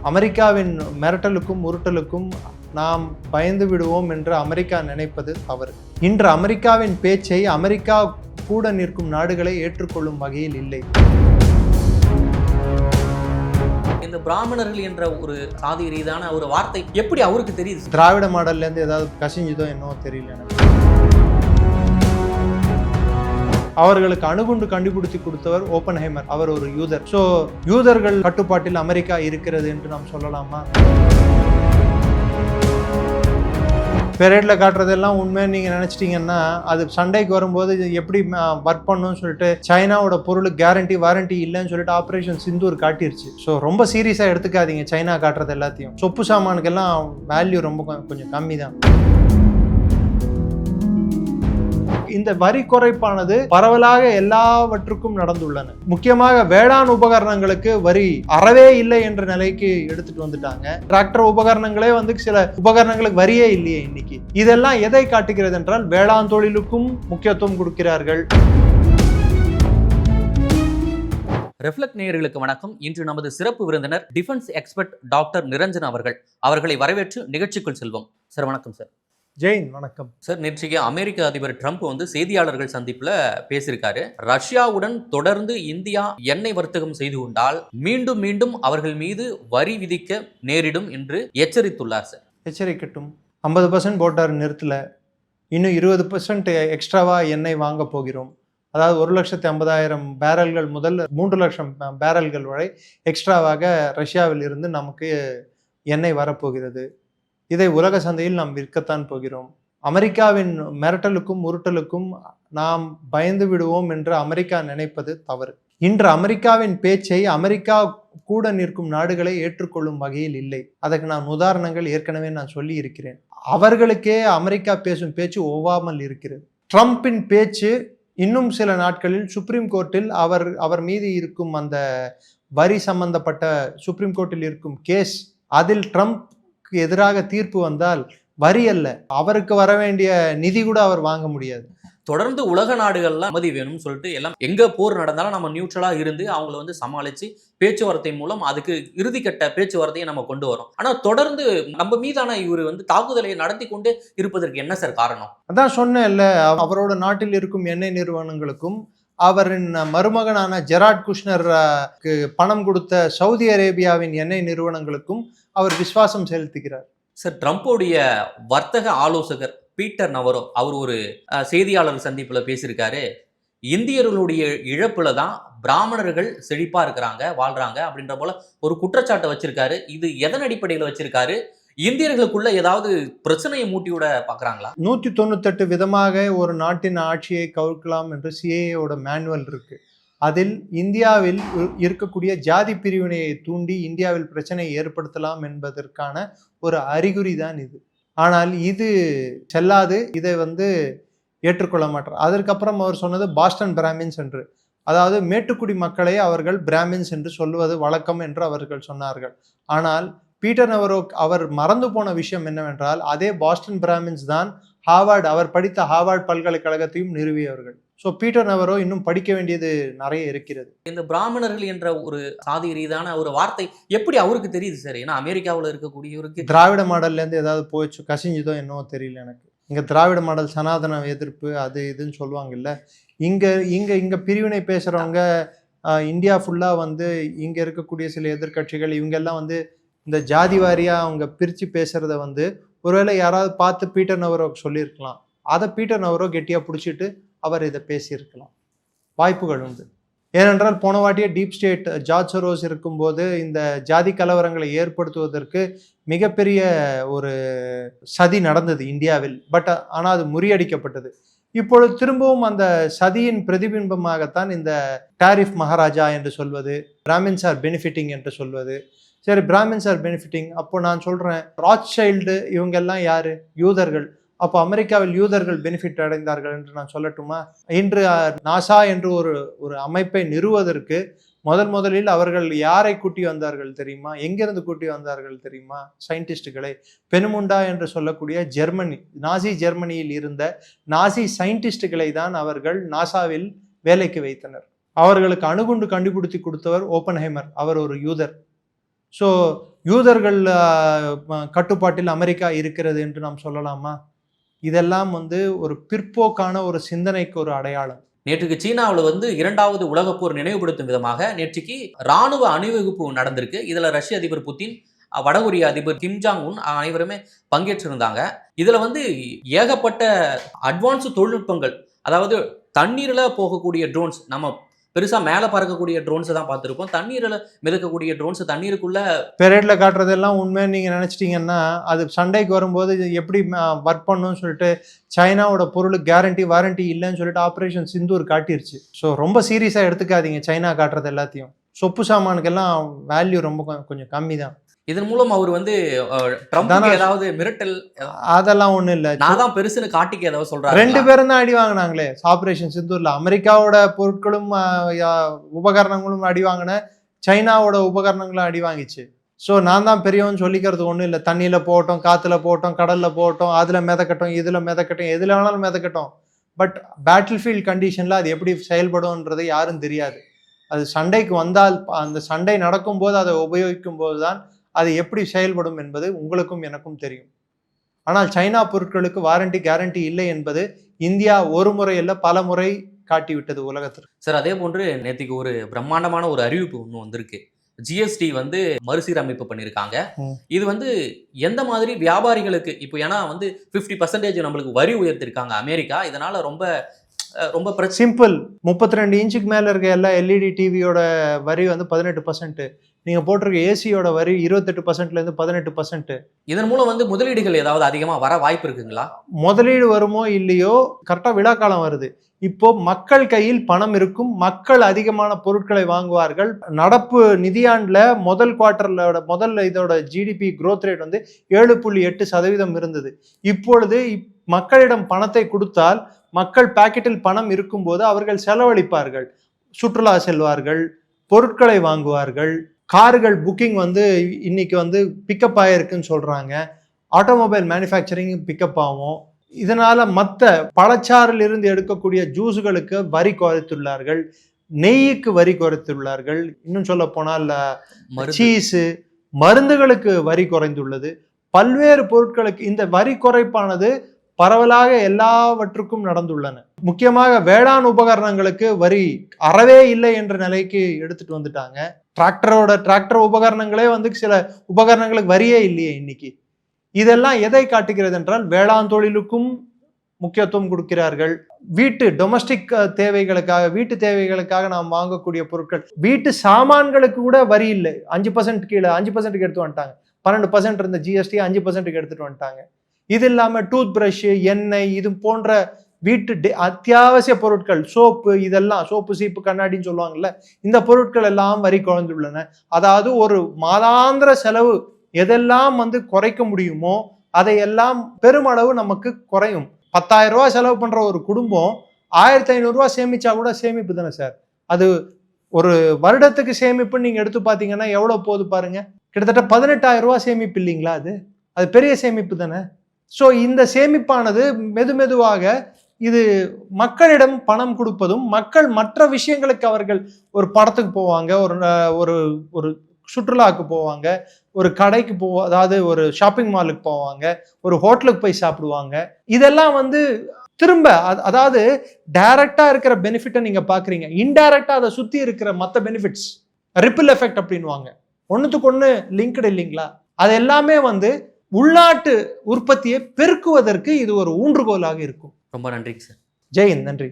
அமெரிக்காவின் மிரட்டலுக்கும் உருட்டலுக்கும் நாம் பயந்து விடுவோம் என்று அமெரிக்கா நினைப்பது தவறு. இன்று அமெரிக்காவின் பேச்சை அமெரிக்கா கூட நிற்கும் நாடுகளை ஏற்றுக்கொள்ளும் வகையில் இல்லை. இந்த பிராமணர்கள் என்ற ஒரு சாதி ரீதியான ஒரு வார்த்தை எப்படி அவருக்கு தெரியுது? திராவிட மாடல்ல இருந்து ஏதாவது கசிஞ்சுதோ என்னவோ தெரியல எனக்கு. அவர்களுக்கு அணுகுண்டு கண்டுபிடித்து கொடுத்தவர் ஓப்பன்ஹைமர். அவர் ஒரு யூதர். ஸோ யூதர்கள் கட்டுப்பாட்டில் அமெரிக்கா இருக்கிறது என்று நாம் சொல்லலாமா? பெரேட்ல காட்டுறதெல்லாம் உண்மைன்னு நீங்க நினைச்சிட்டீங்கன்னா அது சண்டைக்கு வரும்போது எப்படி ஒர்க் பண்ணணும்னு சொல்லிட்டு சைனாவோட பொருளுக்கு கேரண்டி வாரண்டி இல்லைன்னு சொல்லிட்டு ஆப்ரேஷன் சிந்தூர் காட்டிருச்சு. ஸோ ரொம்ப சீரியஸா எடுத்துக்காதீங்க சைனா காட்டுறது எல்லாத்தையும். சொப்பு சாமானுக்கெல்லாம் வேல்யூ ரொம்ப கொஞ்சம் கம்மி தான். இந்த வரி குறைப்பானது பரவலாக எல்லாவற்றுக்கும் நடந்துள்ளன. முக்கியமாக வேளாண் உபகரணங்களுக்கு வரி அறவே இல்லை என்ற நிலைக்கு எடுத்துட்டு வந்துட்டாங்க. டிராக்டர் உபகரணங்களே சில உபகரணங்களுக்கு வரியே இல்லையே இன்னைக்கு. இதெல்லாம் எதை காட்டுகிறது என்றால் வேளாண் தொழிலுக்கும் முக்கியத்துவம் கொடுக்கிறார்கள். ரெஃப்ளெக்ட் நேயர்களுக்கு வணக்கம். இன்று நமது சிறப்பு விருந்தினர் டிஃபென்ஸ் எக்ஸ்பர்ட் டாக்டர் நிரஞ்சன் அவர்களை வரவேற்று நிகழ்ச்சிக்குள் செல்வோம். சார் வணக்கம். சார் ஜெயின் வணக்கம். சார், நேற்றைக்கு அமெரிக்க அதிபர் ட்ரம்ப் செய்தியாளர்கள் சந்திப்புல பேசியிருக்காரு. ரஷ்யாவுடன் தொடர்ந்து இந்தியா எண்ணெய் வர்த்தகம் செய்து கொண்டால் மீண்டும் மீண்டும் அவர்கள் மீது வரி விதிக்க நேரிடும் என்று எச்சரித்துள்ளார். சார் எச்சரிக்கட்டும். 50% போட்டார் நிறுத்தல, இன்னும் 20% எக்ஸ்ட்ராவா எண்ணெய் வாங்க போகிறோம். அதாவது 1,50,000 பேரல்கள் முதல் 3 லட்சம் பேரல்கள் வரை எக்ஸ்ட்ராவாக ரஷ்யாவில் இருந்து நமக்கு எண்ணெய் வரப்போகிறது. இதை உலக சந்தையில் நாம் விற்கத்தான் போகிறோம். அமெரிக்காவின் மிரட்டலுக்கும் உருட்டலுக்கும் நாம் பயந்து விடுவோம் என்று அமெரிக்கா நினைப்பது தவறு. இன்று அமெரிக்காவின் பேச்சை அமெரிக்கா கூட நிற்கும் நாடுகளை ஏற்றுக்கொள்ளும் வகையில் இல்லை. அதற்கு நான் உதாரணங்கள் ஏற்கனவே நான் சொல்லி இருக்கிறேன். அவர்களுக்கே அமெரிக்கா பேசும் பேச்சு ஒவ்வாமல் இருக்கிறது. ட்ரம்பின் பேச்சு இன்னும் சில நாட்களில் சுப்ரீம் கோர்ட்டில் அவர் மீது இருக்கும் அந்த வரி சம்பந்தப்பட்ட சுப்ரீம் கோர்ட்டில் இருக்கும் கேஸ், அதில் ட்ரம்ப் எதிராக தீர்ப்பு வந்தால் வரி அல்ல, அவருக்கு வர வேண்டிய நிதி கூட அவர் வாங்க முடியாது. தொடர்ந்து உலக நாடுகள்லாம் அமைதி வேணும்னு சொல்லிட்டு எல்லாம் எங்க போர் நடந்தாலும் நம்ம நியூட்ரலா இருந்து அவங்கள சமாளிச்சு பேச்சுவார்த்தை மூலம் அதுக்கு இறுதிக்கட்ட பேச்சுவார்த்தையை நம்ம கொண்டு வரோம். ஆனா தொடர்ந்து நம்ம மீதான இவர் தாக்குதலை நடத்தி கொண்டு இருப்பதற்கு என்ன சார் காரணம்? அதான் சொன்னேன்ல, அவரோட நாட்டில் இருக்கும் எண்ணெய் நிறுவனங்களுக்கும் அவரின் மருமகனான ஜெராட் குஷ்னருக்கு பணம் கொடுத்த சவுதி அரேபியாவின் எண்ணெய் நிறுவனங்களுக்கும் அவர் விசுவாசம் செலுத்துகிறார். சார், ட்ரம்போடைய வர்த்தக ஆலோசகர் பீட்டர் நவரோ அவர் ஒரு செய்தியாளர் சந்திப்புல பேசியிருக்காரு. இந்தியர்களுடைய இழப்புல தான் பிராமணர்கள் செழிப்பா இருக்கிறாங்க, வாழ்றாங்க அப்படின்ற போல ஒரு குற்றச்சாட்டை வச்சிருக்காரு. இது எதன் அடிப்படையில் வச்சிருக்காரு? இந்தியர்களுக்குள்ள ஏதாவது பிரச்சனையை மூட்டிவிட பாக்குறாங்களா? 198 விதமாக ஒரு நாட்டின் ஆட்சியை கவுக்கலாம் என்று சிஏஏயோட மேனுவல் இருக்கு. அதில் இந்தியாவில் இருக்கக்கூடிய ஜாதி பிரிவினையை தூண்டி இந்தியாவில் பிரச்சனையை ஏற்படுத்தலாம் என்பதற்கான ஒரு அறிகுறி தான் இது. ஆனால் இது செல்லாது, இதை ஏற்றுக்கொள்ள மாட்டார். அதற்கப்புறம் அவர் சொன்னது பாஸ்டன் பிராமின்ஸ் என்று, அதாவது மேட்டுக்குடி மக்களை அவர்கள் பிராமின்ஸ் என்று சொல்லுவது வழக்கம் என்று அவர்கள் சொன்னார்கள். ஆனால் பீட்டர் நவரோ அவர் மறந்து போன விஷயம் என்னவென்றால் அதே பாஸ்டன் பிராமின்ஸ் தான் அவர் படித்த ஹார்வர்ட் பல்கலைக்கழகத்தையும் நிறுவியவர்கள். ஸோ பீட்டர் நவரோ இன்னும் படிக்க வேண்டியது நிறைய இருக்கிறது. இந்த பிராமணர்கள் என்ற ஒரு சாதி ரீதியான ஒரு வார்த்தை எப்படி அவருக்கு தெரியுது சார்? ஏன்னா அமெரிக்காவில் இருக்கக்கூடியவருக்கு திராவிட மாடல்ல இருந்து ஏதாவது போயிடுச்சு கசிஞ்சுதோ என்னவோ தெரியல எனக்கு. இங்க திராவிட மாடல் சனாதன எதிர்ப்பு அது இதுன்னு சொல்லுவாங்கல்ல. இங்க பிரிவினை பேசுறவங்க இந்தியா ஃபுல்லா இங்க இருக்கக்கூடிய சில எதிர்கட்சிகள் இவங்கெல்லாம் இந்த ஜாதி வாரியா அவங்க பிரிச்சு பேசுறத ஒருவேளை யாராவது பார்த்து பீட்டர் நவரோ சொல்லியிருக்கலாம். அதை பீட்டர் நவரோ கெட்டியா பிடிச்சிட்டு அவர் இதை பேசியிருக்கலாம். வாய்ப்புகள் உண்டு. ஏனென்றால் போன வாட்டியே டீப் ஸ்டேட் ஜார்ஜ் சோரோஸ் இருக்கும்போது இந்த ஜாதி கலவரங்களை ஏற்படுத்துவதற்கு மிகப்பெரிய ஒரு சதி நடந்தது இந்தியாவில். ஆனால் அது முறியடிக்கப்பட்டது. இப்பொழுது திரும்பவும் அந்த சதியின் பிரதிபிம்பமாகத்தான் இந்த டாரிஃப் மகாராஜா என்று சொல்வது, பிராமின்ஸ் ஆர் பெனிஃபிட்டிங் என்று சொல்வது. சரி, பிராமின்ஸ் ஆர் பெனிஃபிட்டிங். அப்போ நான் சொல்றேன், ராத்சைல்டு இவங்கெல்லாம் யாரு? யூதர்கள். அப்போ அமெரிக்காவில் யூதர்கள் பெனிஃபிட் அடைந்தார்கள் என்று நான் சொல்லட்டுமா? இன்று நாசா என்று ஒரு அமைப்பை நிறுவதற்கு முதலில் அவர்கள் யாரை கூட்டி வந்தார்கள் தெரியுமா? எங்கிருந்து கூட்டி வந்தார்கள் தெரியுமா? சயின்டிஸ்டுகளை. பெனுமுண்டா என்று சொல்லக்கூடிய ஜெர்மனி, நாசி ஜெர்மனியில் இருந்த நாசி சயின்டிஸ்டுகளை தான் அவர்கள் நாசாவில் வேலைக்கு வைத்தனர். அவர்களுக்கு அணுகுண்டு கண்டுபிடித்து கொடுத்தவர் ஓப்பன்ஹைமர். அவர் ஒரு யூதர். ஸோ யூதர்கள் கட்டுப்பாட்டில் அமெரிக்கா இருக்கிறது என்று நாம் சொல்லலாமா? இதெல்லாம் வந்து ஒரு பிற்போக்கான ஒரு சிந்தனைக்கு ஒரு அடையாளம். நேற்றுக்கு சீனாவில் வந்து 2வது உலகப் போர் நினைவுபடுத்தும் விதமாக நேற்றுக்கு ராணுவ அணிவகுப்பு நடந்திருக்கு. இதுல ரஷ்ய அதிபர் புதின், வடகொரிய அதிபர் கிம் ஜாங் உன் அனைவருமே பங்கேற்றிருந்தாங்க. இதுல வந்து ஏகப்பட்ட அட்வான்ஸ் தொழில்நுட்பங்கள், அதாவது தண்ணீர்ல போகக்கூடிய ட்ரோன்ஸ், நம்ம பெருசா மேல பறக்கக்கூடிய ட்ரோன்ஸை தான் பார்த்திருப்போம். தண்ணீர்ல மிதக்கக்கூடிய ட்ரோன்ஸ், தண்ணீருக்குள்ள பெரேட்ல காட்டுறதெல்லாம் உண்மைன்னு நீங்க நினைச்சிட்டீங்கன்னா அது சண்டைக்கு வரும்போது இது எப்படி ஒர்க் பண்ணணும்னு சொல்லிட்டு சைனாவோட பொருளுக்கு கேரண்டி வாரண்டி இல்லைன்னு சொல்லிட்டு ஆப்ரேஷன் சிந்தூர் காட்டிருச்சு. ஸோ ரொம்ப சீரியஸா எடுத்துக்காதீங்க சைனா காட்டுறது எல்லாத்தையும். சொப்பு சாமானுக்கெல்லாம் வேல்யூ ரொம்ப கொஞ்சம் கம்மி தான். இதன் மூலம் அவர் வந்து ட்ரம்ப்க்கு ஏதாவது மிரட்டல், அதெல்லாம் ஒண்ணும் இல்ல, நான் தான் பெருசுன்னு காட்டிக்க ஏதாவது சொல்றாரு. 2 பேரும் தான் அடி வாங்கினாங்களே ஆபரேஷன் சிந்தூர்ல. அமெரிக்காவோட பொருட்களும் உபகரணங்களும் அடி வாங்கின, சைனாவோட உபகரணங்களும் அடி வாங்கிச்சு. ஸோ நான் தான் பெரியவன் சொல்லிக்கிறது ஒன்றும் இல்லை. தண்ணியில் போகட்டும், காற்றுல போகட்டும், கடலில் போகட்டும், அதில் மிதக்கட்டும், இதில் மிதக்கட்டும், எதில் வேணாலும் மிதக்கட்டும். பட் பேட்டில் ஃபீல்ட் கண்டிஷனில் அது எப்படி செயல்படும்ன்றது யாரும் தெரியாது. அது சண்டைக்கு வந்தால், அந்த சண்டை நடக்கும்போது அதை உபயோகிக்கும் போது தான் அது எப்படி செயல்படும் என்பது உங்களுக்கும் எனக்கும் தெரியும். ஆனால் சைனா பொருட்களுக்கு வாரண்டி கேரண்டி இல்லை என்பது இந்தியா ஒரு முறை அல்ல பல முறை காட்டிவிட்டது உலகத்திற்கு. சார், அதே போன்று நேற்றுக்கு ஒரு பிரம்மாண்டமான ஒரு அறிவிப்பு ஒன்று வந்திருக்கு. ஜிஎஸ்டி வந்து மறுசீரமைப்பு பண்ணியிருக்காங்க. இது வந்து எந்த மாதிரி வியாபாரிகளுக்கு இப்போ, ஏன்னா வந்து 50% நம்மளுக்கு வரி உயர்த்திருக்காங்க அமெரிக்கா. இதனால ரொம்ப ரொம்ப சிம்பிள். 32 இன்ச்சுக்கு மேல இருக்க எல்லா எல்இடி டிவியோட வரி வந்து 18%. நீங்க போட்டிருக்க ஏசியோட வரி 28%லேருந்து 18%. இதன் மூலம் வந்து முதலீடுகள் ஏதாவது அதிகமா வர வாய்ப்பு இருக்குங்களா? முதலீடு வருமோ இல்லையோ, கரெக்டா விழா காலம் வருது. இப்போ மக்கள் கையில் பணம் இருக்கும், மக்கள் அதிகமான பொருட்களை வாங்குவார்கள். நடப்பு நிதியாண்டுல முதல் குவார்டர்ல இதோட ஜிடிபி growth ரேட் வந்து 7.8% இருந்தது. இப்பொழுது மக்களிடம் பணத்தை கொடுத்தால், மக்கள் பாக்கெட்டில் பணம் இருக்கும்போது அவர்கள் செலவழிப்பார்கள், சுற்றுலா செல்வார்கள், பொருட்களை வாங்குவார்கள். கார்கள் புக்கிங் வந்து இன்னைக்கு வந்து பிக்கப் ஆயிருக்குன்னு சொல்றாங்க. ஆட்டோமொபைல் மேனுஃபேக்சரிங் பிக்கப் ஆகும். இதனால மற்ற பழச்சாறில் இருந்து எடுக்கக்கூடிய ஜூஸுகளுக்கு வரி குறைத்துள்ளார்கள், நெய்யுக்கு வரி குறைத்துள்ளார்கள். இன்னும் சொல்ல போனால் சீஸு, மருந்துகளுக்கு வரி குறைந்துள்ளது. பல்வேறு பொருட்களுக்கு இந்த வரி குறைப்பானது பரவலாக எல்லாவற்றுக்கும் நடந்துள்ளன. முக்கியமாக வேளாண் உபகரணங்களுக்கு வரி அறவே இல்லை என்ற நிலைக்கு எடுத்துட்டு வந்துட்டாங்க. டிராக்டர் உபகரணங்களே வந்து சில உபகரணங்களுக்கு வரியே இல்லையே இன்னைக்கு. இதெல்லாம் எதை காட்டுகிறது என்றால், வேளாண் தொழிலுக்கும் முக்கியத்துவம் கொடுக்கிறார்கள். டொமஸ்டிக் தேவைகளுக்காக, வீட்டு தேவைகளுக்காக நாம் வாங்கக்கூடிய பொருட்கள், வீட்டு சாமான்களுக்கு கூட வரி இல்லை. 5% கீழே 5%க்கு எடுத்து வந்துட்டாங்க. 12% இருந்த ஜிஎஸ்டி 5%க்கு எடுத்துட்டு வந்துட்டாங்க. இது இல்லாம டூத் பிரஷ், எண்ணெய், இது போன்ற வீட்டு அத்தியாவசிய பொருட்கள், சோப்பு, இதெல்லாம் சோப்பு, சீப்பு, கண்ணாடின்னு சொல்லுவாங்கல்ல, இந்த பொருட்கள் எல்லாம் வரி குறைந்துள்ளன. அதாவது ஒரு மாதாந்திர செலவு எதெல்லாம் வந்து குறைக்க முடியுமோ அதையெல்லாம் பெருமளவு நமக்கு குறையும். 10,000 ரூபாய் செலவு பண்ற ஒரு குடும்பம் 1,500 ரூபாய் சேமிச்சா கூட சேமிப்பு தானே சார். அது ஒரு வருடத்துக்கு சேமிப்புன்னு நீங்க எடுத்து பாத்தீங்கன்னா எவ்வளவு போகுது பாருங்க. கிட்டத்தட்ட 18,000 ரூபாய் சேமிப்பு இல்லைங்களா? அது பெரிய சேமிப்பு தானே. ஸோ இந்த சேமிப்பானது மெதுவாக இது மக்களிடம் பணம் கொடுப்பதும், மக்கள் மற்ற விஷயங்களுக்கு அவர்கள் ஒரு படத்துக்கு போவாங்க, ஒரு ஒரு சுற்றுலாவுக்கு போவாங்க, ஒரு கடைக்கு அதாவது ஒரு ஷாப்பிங் மாலுக்கு போவாங்க, ஒரு ஹோட்டலுக்கு போய் சாப்பிடுவாங்க. இதெல்லாம் வந்து திரும்ப அதாவது டைரக்டா இருக்கிற பெனிஃபிட்டை நீங்க பாக்குறீங்க, இன்டைரக்டா அதை சுத்தி இருக்கிற மற்ற பெனிஃபிட்ஸ், ரிப்பிள் எஃபெக்ட் அப்படின்வாங்க, ஒன்னுத்துக்கு ஒண்ணு லிங்க்டு இல்லைங்களா? அது எல்லாமே வந்து உள்நாட்டு உற்பத்தியை பெருக்குவதற்கு இது ஒரு ஊன்றுகோலாக இருக்கும். ரொம்ப நன்றி சார். ஜெயின், நன்றி.